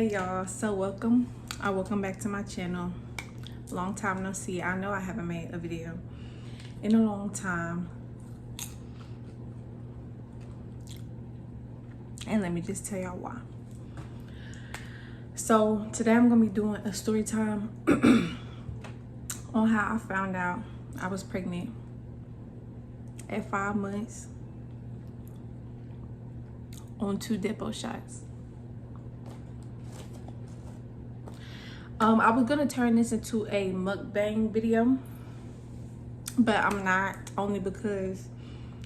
Hey y'all, so welcome back to my channel. Long time no see. I know I haven't made a video in a long time, and let me just tell y'all why. So today I'm gonna be doing a story time on how I found out I was pregnant at 5 months on 2 depo shots. I was gonna turn this into a mukbang video, but I'm not, only because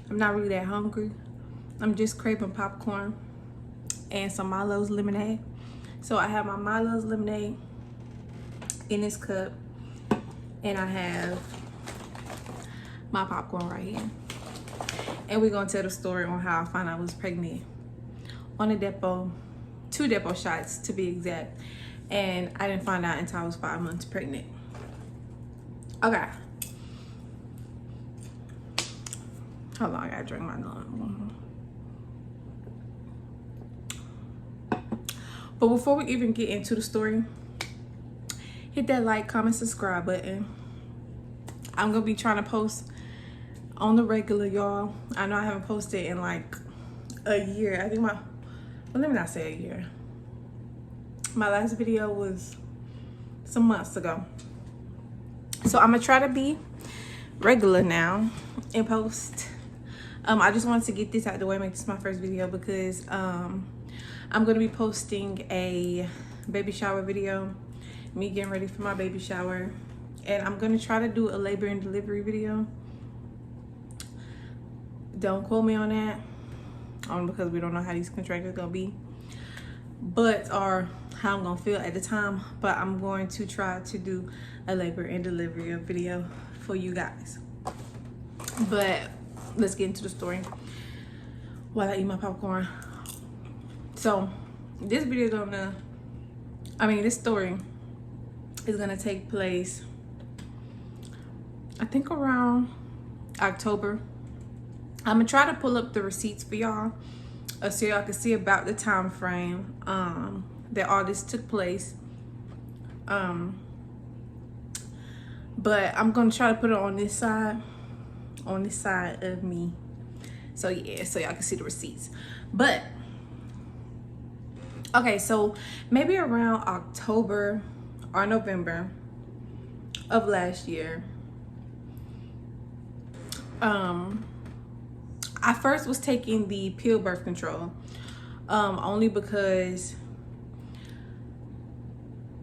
I'm not really that hungry. I'm just craving popcorn and some Milo's lemonade. So I have my Milo's lemonade in this cup, and I have my popcorn right here. And we're gonna tell the story on how I found out I was pregnant on a depo, 2 depo shots to be exact. And I didn't find out until I was 5 months pregnant. Okay. Hold on, I gotta drink my gum. But before we even get into the story, hit that like, comment, subscribe button. I'm gonna be trying to post on the regular, y'all. I know I haven't posted in like a year. I think well, let me not say a year. My last video was some months ago. So I'm gonna try to be regular now and post. I just wanted to get this out of the way, make this my first video, because I'm gonna be posting a baby shower video, me getting ready for my baby shower, and I'm gonna try to do a labor and delivery video. Don't quote me on that, only because we don't know how these contractions gonna be, but or how I'm gonna feel at the time. But I'm going to try to do a labor and delivery video for you guys. But let's get into the story while I eat my popcorn. So this video this story is gonna take place, I think, around October. I'm gonna try to pull up the receipts for y'all so y'all can see about the time frame that all this took place. But I'm gonna try to put it on this side of me, so yeah, so y'all can see the receipts. But okay, so maybe around October or November of last year, I first was taking the pill birth control, only because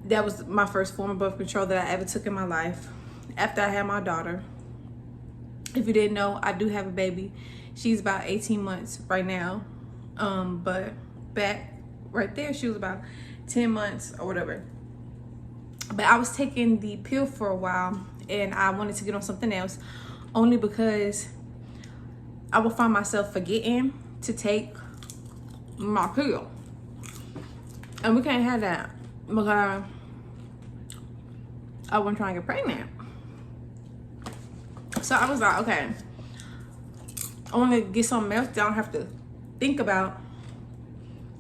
that was my first form of birth control that I ever took in my life after I had my daughter. If you didn't know, I do have a baby. She's about 18 months right now, but back right there she was about 10 months or whatever. But I was taking the pill for a while, and I wanted to get on something else, only because I would find myself forgetting to take my pill, and we can't have that because I wasn't trying to get pregnant. So I was like, okay, I want to get something else that I don't have to think about,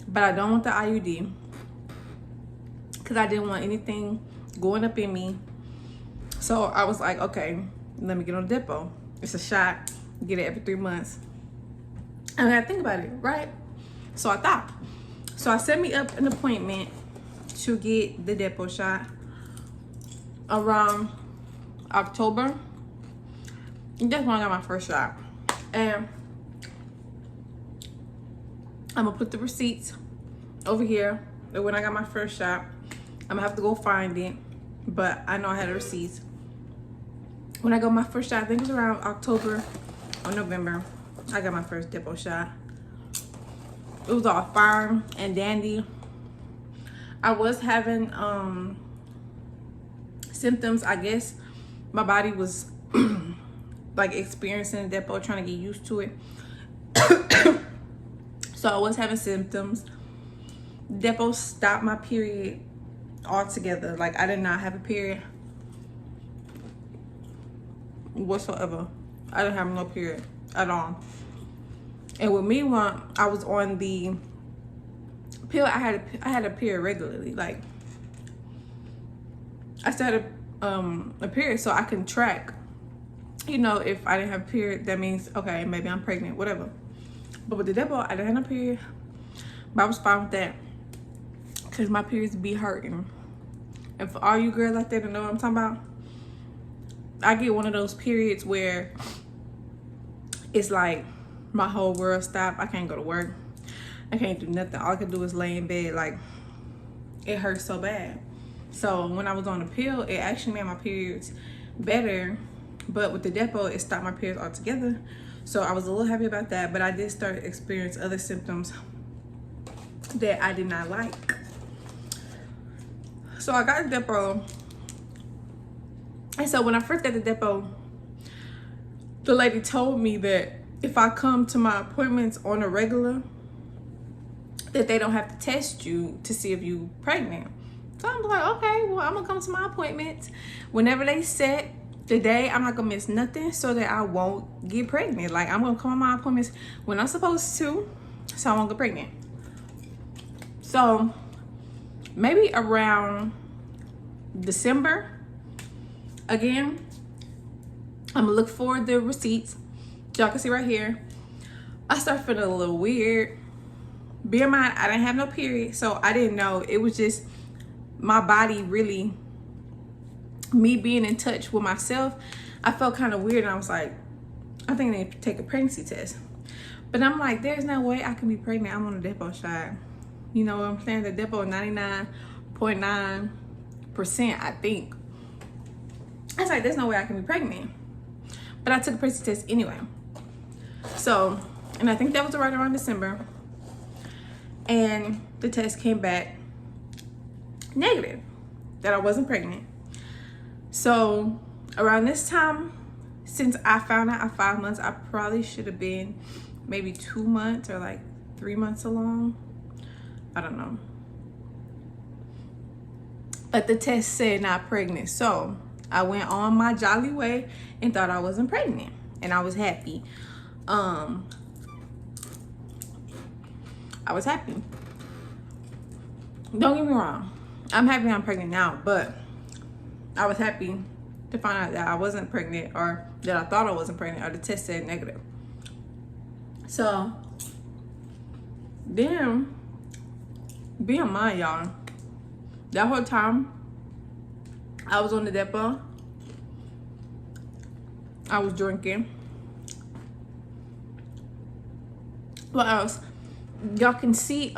but I don't want the IUD because I didn't want anything going up in me. So I was like, okay, let me get on depo. It's a shot, get it every 3 months. And I think about it, right? So I thought. So I set me up an appointment to get the depo shot around October. And that's when I got my first shot. And I'm gonna put the receipts over here. And when I got my first shot, I'm gonna have to go find it, but I know I had the receipts. When I got my first shot, I think it was around October or November, I got my first depo shot. It was all fine and dandy. I was having symptoms. I guess my body was like experiencing the depo, trying to get used to it. So I was having symptoms. Depo stopped my period altogether. Like, I did not have a period whatsoever. I didn't have no period at all. And with me, when I was on the pill, I had a period regularly. Like, I started a period so I can track, you know, if I didn't have a period, that means, okay, maybe I'm pregnant, whatever. But with the depo, I didn't have a period, but I was fine with that because my periods be hurting. And for all you girls out there to know what I'm talking about, I get one of those periods where it's like my whole world stopped. I can't go to work. I can't do nothing. All I can do is lay in bed. Like, it hurts so bad. So when I was on the pill, it actually made my periods better. But with the depo, it stopped my periods altogether. So I was a little happy about that. But I did start to experience other symptoms that I did not like. So I got the depo. And so when I first got the depo, the lady told me that if I come to my appointments on a regular, that they don't have to test you to see if you pregnant. So I'm like, okay, well, I'm gonna come to my appointments whenever they set the day. I'm not gonna miss nothing so that I won't get pregnant. Like, I'm gonna come to my appointments when I'm supposed to, so I won't get pregnant. So maybe around December, again, I'm gonna look for the receipts. Y'all can see right here, I started feeling a little weird. Bear in mind, I didn't have no period, so I didn't know. It was just my body really, me being in touch with myself. I felt kind of weird, and I was like, I think I need to take a pregnancy test. But I'm like, there's no way I can be pregnant. I'm on a depo shot. You know what I'm saying? The depo 99.9%, I think. I was like, there's no way I can be pregnant. But I took a pregnancy test anyway. So, and I think that was right around December. And the test came back negative, that I wasn't pregnant. So around this time, since I found out at 5 months, I probably should have been maybe 2 months or like 3 months along. I don't know. But the test said not pregnant. So I went on my jolly way and thought I wasn't pregnant. And I was happy. I was happy. Don't get me wrong. I'm happy I'm pregnant now, but I was happy to find out that I wasn't pregnant, or that I thought I wasn't pregnant, or the test said negative. So then, be in mind, y'all, that whole time I was on the depo, I was drinking. What else? Y'all can see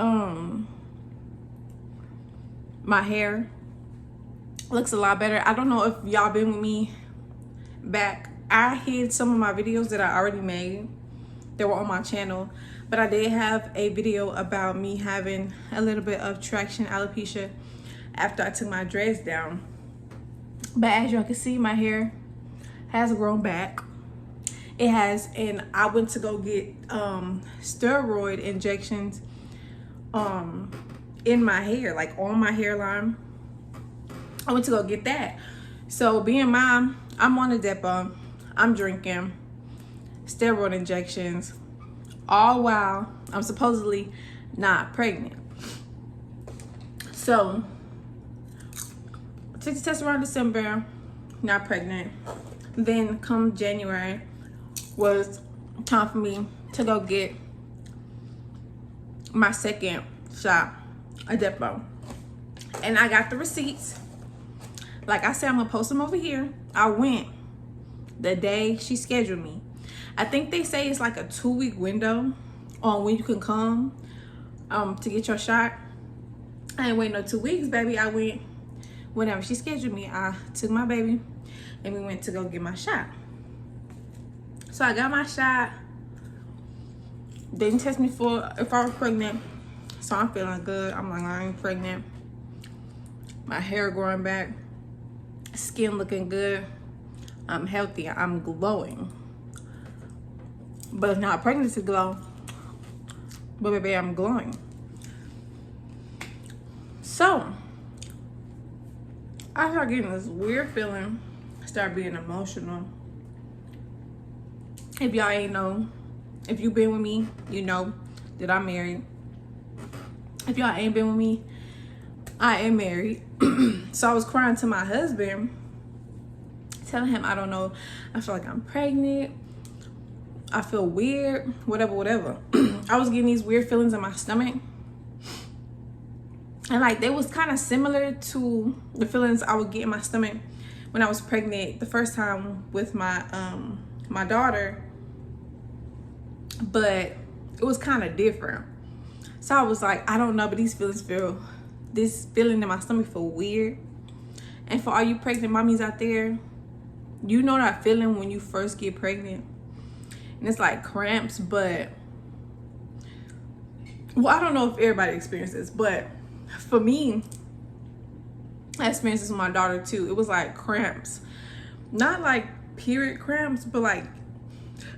my hair looks a lot better. I don't know if y'all been with me back. I hid some of my videos that I already made that were on my channel, but I did have a video about me having a little bit of traction alopecia after I took my dreads down. But as y'all can see, my hair has grown back. It has, and I went to go get steroid injections in my hair, like on my hairline. I went to go get that. So being mom, I'm on a depo, I'm drinking steroid injections, all while I'm supposedly not pregnant. So I took the test around December, not pregnant. Then come January was time for me to go get my second shot, a depo. And I got the receipts. Like I said, I'm gonna post them over here. I went the day she scheduled me. I think they say it's like a 2-week window on when you can come to get your shot. I ain't waiting no 2 weeks, baby. I went whenever she scheduled me. I took my baby and we went to go get my shot. So I got my shot. They didn't test me for if I was pregnant. So I'm feeling good. I'm like, I ain't pregnant. My hair growing back. Skin looking good. I'm healthy. I'm glowing. But it's not a pregnancy glow. But baby, I'm glowing. So I start getting this weird feeling. Start being emotional. If y'all ain't know, if you've been with me, you know that I'm married. If y'all ain't been with me, I am married. So I was crying to my husband, telling him, I don't know, I feel like I'm pregnant, I feel weird, whatever. I was getting these weird feelings in my stomach, and like they was kind of similar to the feelings I would get in my stomach when I was pregnant the first time with my my daughter, but it was kind of different. So I was like, I don't know, but this feeling in my stomach feel weird. And for all you pregnant mommies out there, you know that feeling when you first get pregnant, and it's like cramps. But well, I don't know if everybody experiences, but for me, I experienced this with my daughter too. It was like cramps, not like period cramps, but like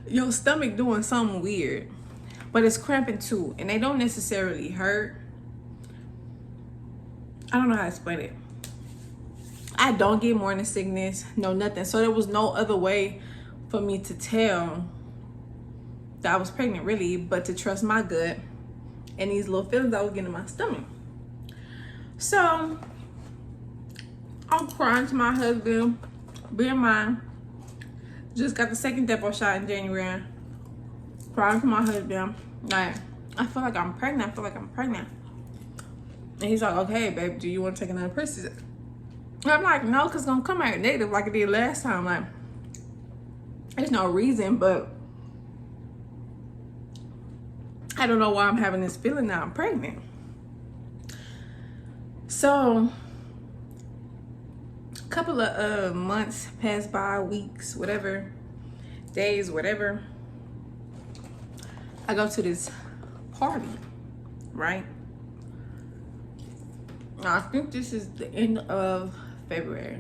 your stomach doing something weird, but it's cramping too, and they don't necessarily hurt. I don't know how to explain it. I don't get morning sickness, no nothing. So there was no other way for me to tell that I was pregnant really, but to trust my gut and these little feelings I was getting in my stomach. So I'm crying to my husband. Bear in mind, just got the second depo shot in January. Crying to my husband, like, I feel like I'm pregnant. And he's like, okay, babe, do you want to take another pregnancy? And I'm like, no, because it's going to come out negative like it did last time. Like, there's no reason, but I don't know why I'm having this feeling that I'm pregnant. So a couple of months passed by, weeks, whatever, days, whatever. I go to this party, right? Now, I think this is the end of February.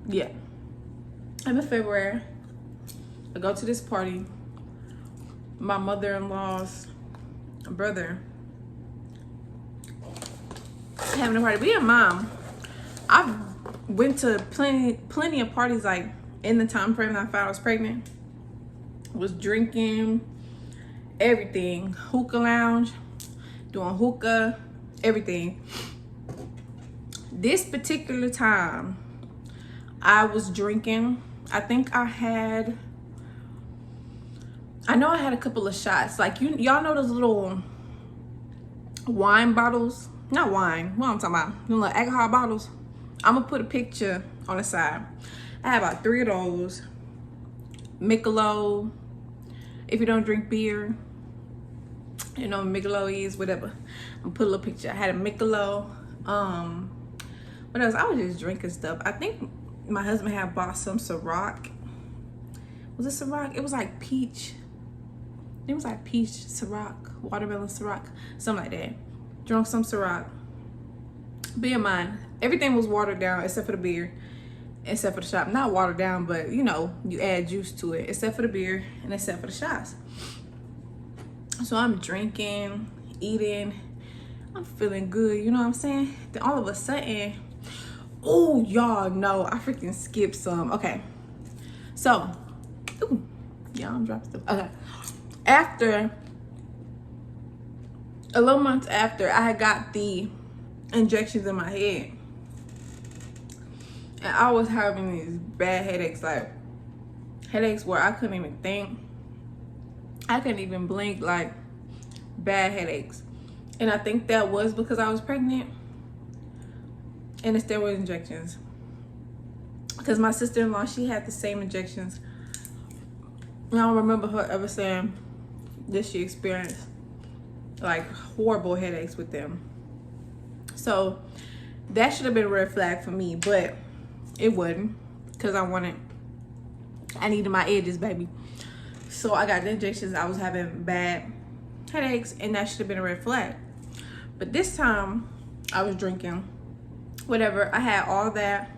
Yeah, end of February. I go to this party. My mother-in-law's brother having a party. Me and mom, I went to plenty of parties like in the time frame that I found I was pregnant. Was drinking, everything, hookah lounge, doing hookah, everything. This particular time I was drinking, I know I had a couple of shots. Like, y'all know those little wine bottles? Not wine, what I'm talking about, them little alcohol bottles. I'm gonna put a picture on the side. I had about 3 of those. Michelob, if you don't drink beer, you know what Michelob is, whatever. I'm gonna put a little picture. I had a Michelob. What else? I was just drinking stuff. I think my husband had bought some Ciroc. Was it Ciroc? It was like peach. It was like peach Ciroc, watermelon Ciroc, something like that. Drunk some Ciroc. Bear in mind, everything was watered down except for the beer, except for the shot. Not watered down, but you know, you add juice to it, except for the beer and except for the shots. So I'm drinking, eating, I'm feeling good, you know what I'm saying? Then all of a sudden, oh, y'all know I freaking skipped some. Okay, so, ooh, y'all, I'm dropping stuff. Okay, after a little months after, I had got the injections in my head, and I was having these bad headaches, like headaches where I couldn't even think, I couldn't even blink, like bad headaches. And I think that was because I was pregnant, and the steroid injections, because my sister-in-law, she had the same injections, and I don't remember her ever saying that she experienced like horrible headaches with them. So that should have been a red flag for me, but it wasn't, because I needed my edges, baby. So I got the injections. I was having bad headaches, and that should have been a red flag. But this time I was drinking, whatever. I had all that,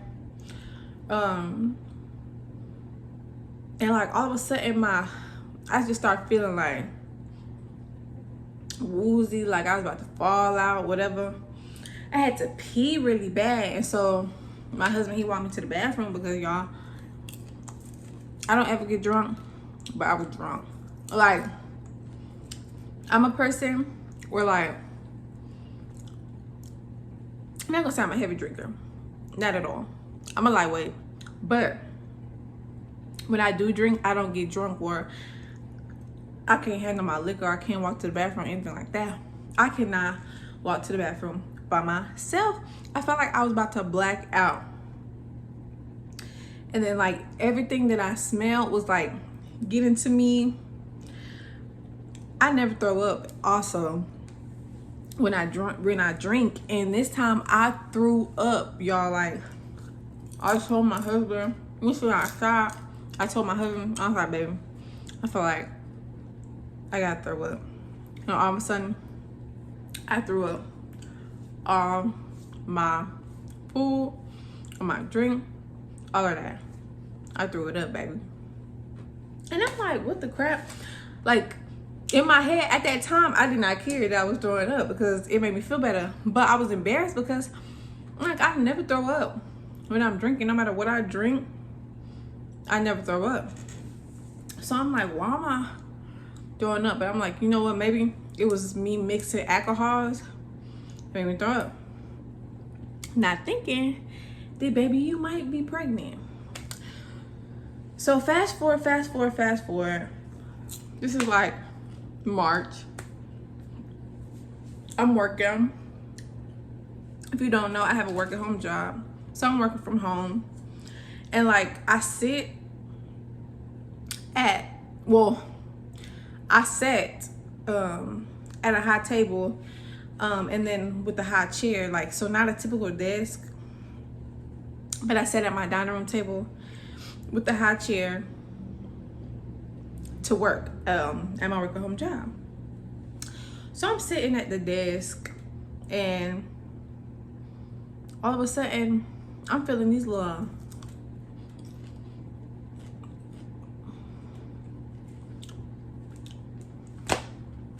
and like all of a sudden I just started feeling like woozy, like I was about to fall out, whatever. I had to pee really bad, and so my husband, he walked me to the bathroom, because y'all, I don't ever get drunk, but I was drunk. Like, I'm a person, Or like, I'm not gonna say I'm a heavy drinker. Not at all. I'm a lightweight. But when I do drink, I don't get drunk where I can't handle my liquor. I can't walk to the bathroom, anything like that. I cannot walk to the bathroom by myself. I felt like I was about to black out. And then like everything that I smelled was like getting to me. I never throw up also when I drink. And this time I threw up, y'all. Like, I told my husband, we went outside. I told my husband, I was like, baby, I feel like I gotta throw up. And all of a sudden, I threw up all my food, my drink, all of that. I threw it up, baby. And I'm like, what the crap? Like, in my head at that time, I did not care that I was throwing up because it made me feel better. But I was embarrassed because, like, I never throw up when I'm drinking. No matter what I drink, I never throw up. So I'm like, why am I throwing up? But I'm like, you know what? Maybe it was me mixing alcohols. Made me throw up. Not thinking that, baby, you might be pregnant. So fast forward. This is like March. I'm working. If you don't know, I have a work at home job. So I'm working from home. And like I sat at a high table, and then with the high chair, like, so not a typical desk, but I sat at my dining room table with the high chair to work at my work at home job. So I'm sitting at the desk, and all of a sudden I'm feeling these little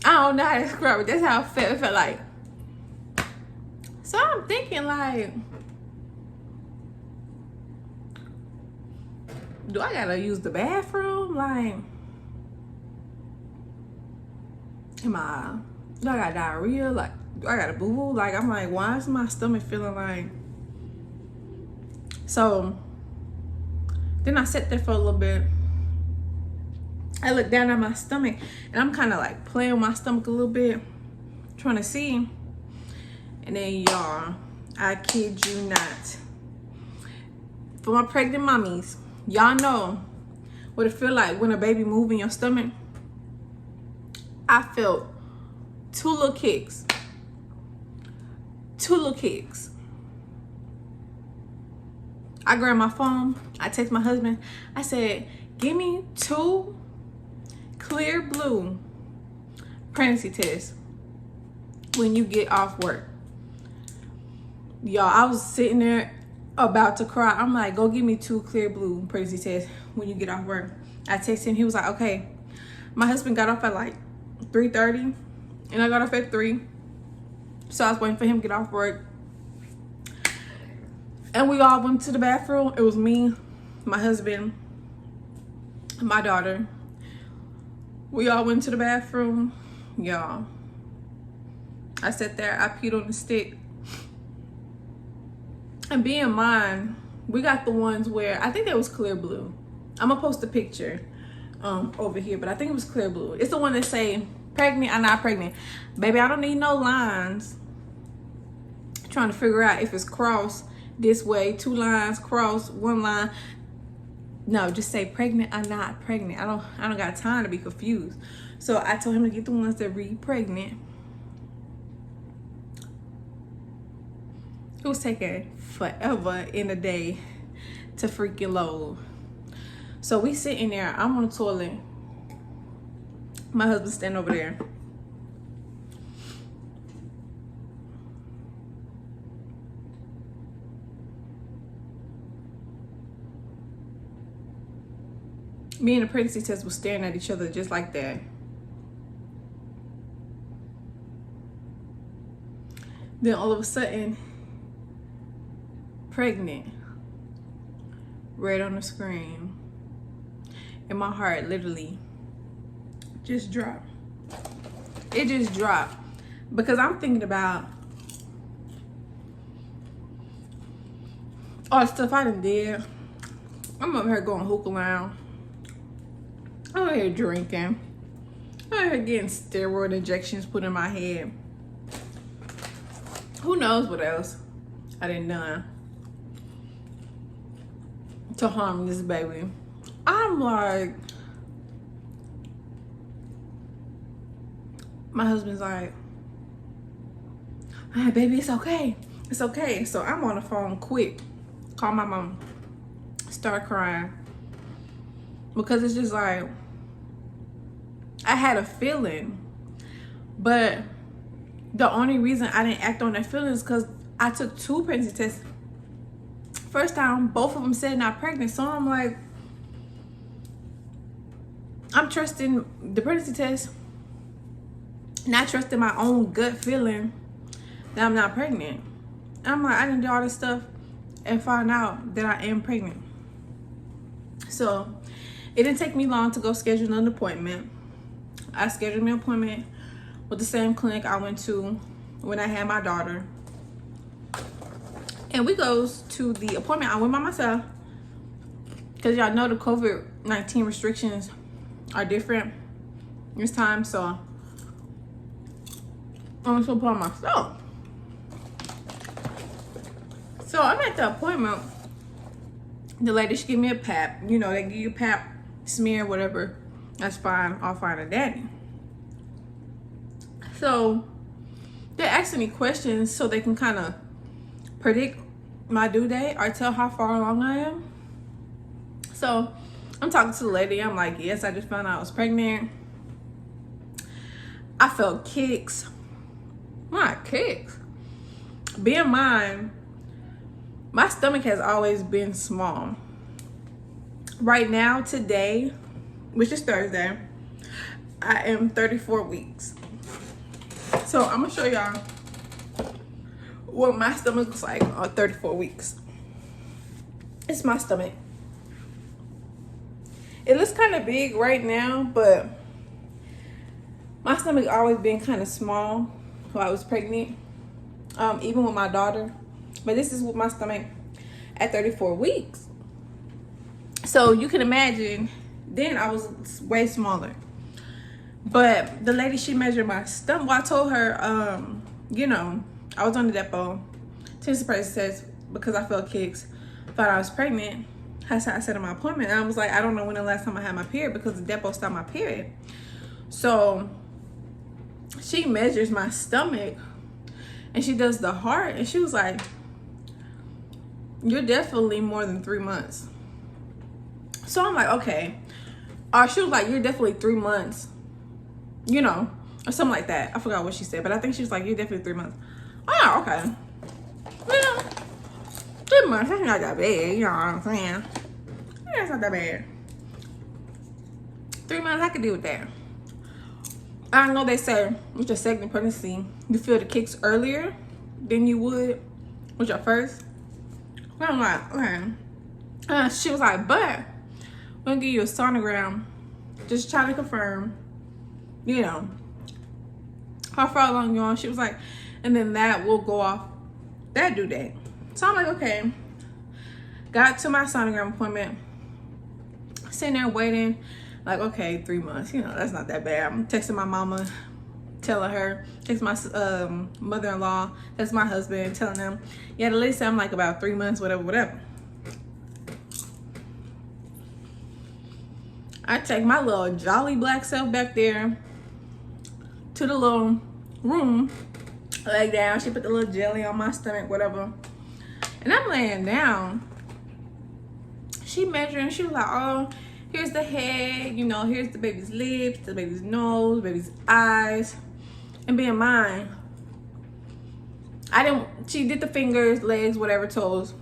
I don't know how to describe it. That's how it felt like. So I'm thinking, like, do I gotta use the bathroom? Like, do I got diarrhea? Like, do I got a boo-boo? Like, I'm like, why is my stomach feeling like? So then I sat there for a little bit. I looked down at my stomach, and I'm kind of like playing with my stomach a little bit, trying to see. And then, y'all, I kid you not, for my pregnant mommies, y'all know what it feel like when a baby moves in your stomach. I felt two little kicks. I grabbed my phone. I text my husband. I said, give me 2 clear blue pregnancy tests when you get off work. Y'all, I was sitting there about to cry. I'm like, go give me 2 clear blue pregnancy tests when you get off work. I texted him. He was like, okay. My husband got off at like 3:30, and I got off at 3. So I was waiting for him to get off work. And we all went to the bathroom. It was me, my husband, my daughter. We all went to the bathroom. Y'all, I sat there. I peed on the stick. And being in mind, we got the ones where I think that was clear blue. I'm gonna post a picture over here, but I think it was clear blue. It's the one that say pregnant or not pregnant. Baby, I don't need no lines trying to figure out if it's crossed this way, 2 lines cross, 1 line. No, just say pregnant or not pregnant. I don't got time to be confused. So I told him to get the ones that read pregnant. It was taking forever in a day to freaking load. So we sitting there. I'm on the toilet. My husband standing over there. Me and the pregnancy test was staring at each other just like that. Then all of a sudden, pregnant, right on the screen. And my heart literally just dropped. It just dropped. because I'm thinking about all the stuff I done did. I'm over here going hookah around. I'm over here drinking. I'm over here getting steroid injections put in my head. Who knows what else I done done to harm this baby. I'm like, my husband's like, "All right, baby, it's okay. It's okay." So I'm on the phone quick. Call my mom. Start crying. Because it's just like, I had a feeling. But the only reason I didn't act on that feeling is because I took 2 pregnancy tests. First time, both of them said not pregnant. So I'm like, I'm trusting the pregnancy test, not trusting my own gut feeling that I'm not pregnant. I'm like, I didn't do all this stuff and find out that I am pregnant. So it didn't take me long to go schedule an appointment. I scheduled my appointment with the same clinic I went to when I had my daughter. And we goes to the appointment. I went by myself because y'all know the COVID-19 restrictions are different this time. So I'm just gonna put on myself. So I'm at the appointment. The lady, she give me a pap. You know, they give you a pap, smear, whatever. That's fine. I'll find a daddy. So they're asking me questions so they can kind of predict my due date or tell how far along I am. So I'm talking to the lady. I'm like, yes, I just found out I was pregnant. I felt kicks. Not kicks. Bear in mind, my stomach has always been small. Right now, today, which is Thursday, I am 34 weeks. So I'm gonna show y'all what my stomach looks like on 34 weeks. It's my stomach. It looks kind of big right now, but my stomach always been kind of small while I was pregnant, even with my daughter. But this is with my stomach at 34 weeks. So you can imagine, then I was way smaller. But the lady, she measured my stomach. Well, I told her, you know, I was on the depo, test pregnancy test because I felt kicks. Thought I was pregnant. That's how I said in my appointment. And I was like, I don't know when the last time I had my period because the depo stopped my period. So she measures my stomach and she does the heart, and she was like, you're definitely more than 3 months. So I'm like, okay. Or she was like, you're definitely 3 months, you know, or something like that. I forgot what she said, but I think she was like, you're definitely 3 months. Oh, okay. Well, 3 months, that's not that bad, you know what I'm saying? Yeah, it's not that bad. 3 months, I could deal with that. I know they say with your second pregnancy, you feel the kicks earlier than you would with your first. And I'm like, okay. She was like, but we're gonna give you a sonogram, just trying to confirm, you know, how far along you're on. She was like, and then that will go off that due date. So I'm like, okay. Got to my sonogram appointment, sitting there waiting, like, okay, 3 months, you know, that's not that bad. I'm texting my mama, telling her, text my mother-in-law, that's my husband, telling them, yeah, the lady said I'm like about 3 months, whatever. I take my little jolly black self back there to the little room, lay down. She put the little jelly on my stomach, whatever. And I'm laying down. She measuring. She was like, oh, here's the head. You know, here's the baby's lips, the baby's nose, baby's eyes. And bear in mind, she did the fingers, legs, whatever, toes.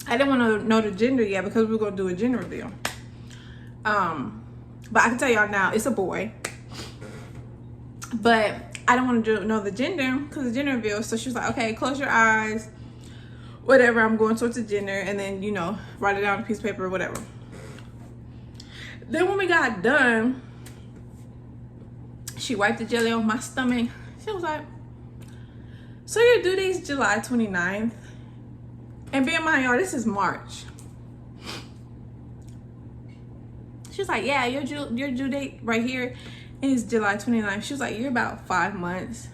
I didn't want to know the gender yet because we were going to do a gender reveal. But I can tell y'all now, it's a boy. But I don't want to know the gender because the gender reveal. So she was like, okay, close your eyes, whatever. I'm going towards the gender, and then, you know, write it down on a piece of paper or whatever. Then when we got done, she wiped the jelly off my stomach. She was like, so your due date's July 29th. And bear in mind, y'all, this is March. She was like, yeah, your due date right here is July 29th. She was like, you're about 5 months.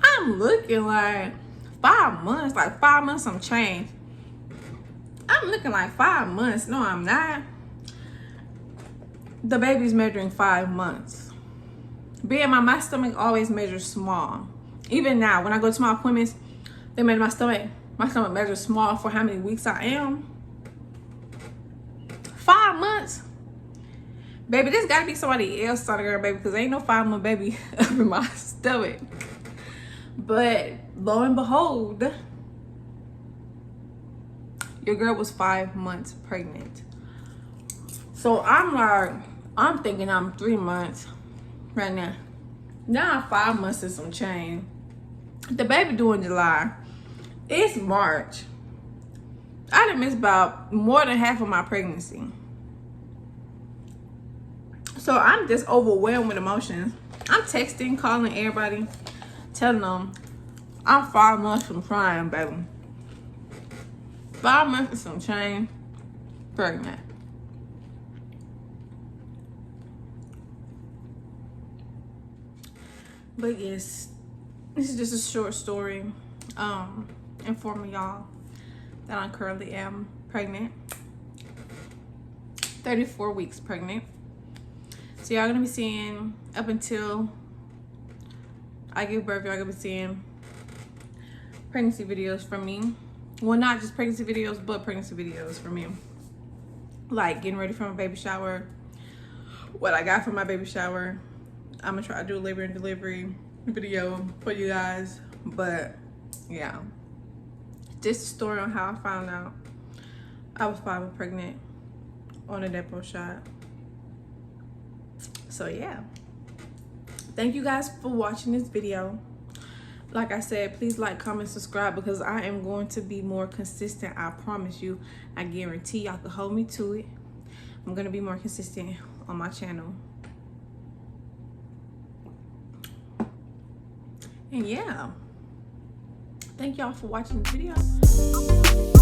I'm looking like 5 months, like 5 months some change. I'm looking like 5 months. No, I'm not. The baby's measuring 5 months. Being my stomach always measures small. Even now, when I go to my appointments, they measure my stomach. My stomach measures small for how many weeks I am. 5 months. Baby, this gotta be somebody else starting her baby, because ain't no 5-month baby up in my stomach. But lo and behold, your girl was 5 months pregnant. So I'm thinking I'm 3 months right now. Now 5 months and some change. The baby due in July. It's March. I done missed about more than half of my pregnancy. So I'm just overwhelmed with emotions. I'm texting, calling everybody, telling them I'm 5 months from crying, baby. 5 months and some change pregnant. But yes, this is just a short story informing y'all that I currently am pregnant. 34 weeks pregnant. So y'all gonna be seeing, up until I give birth, y'all gonna be seeing pregnancy videos from me. Well, not just pregnancy videos, but pregnancy videos from me. Like getting ready for my baby shower, what I got from my baby shower. I'm gonna try to do a labor and delivery video for you guys. But yeah, just a story on how I found out I was 5 months pregnant on a depo shot. So yeah, thank you guys for watching this video. Like I said, please like, comment, subscribe, because I am going to be more consistent. I promise you. I guarantee y'all can hold me to it. I'm gonna be more consistent on my channel. And yeah, thank y'all for watching the video.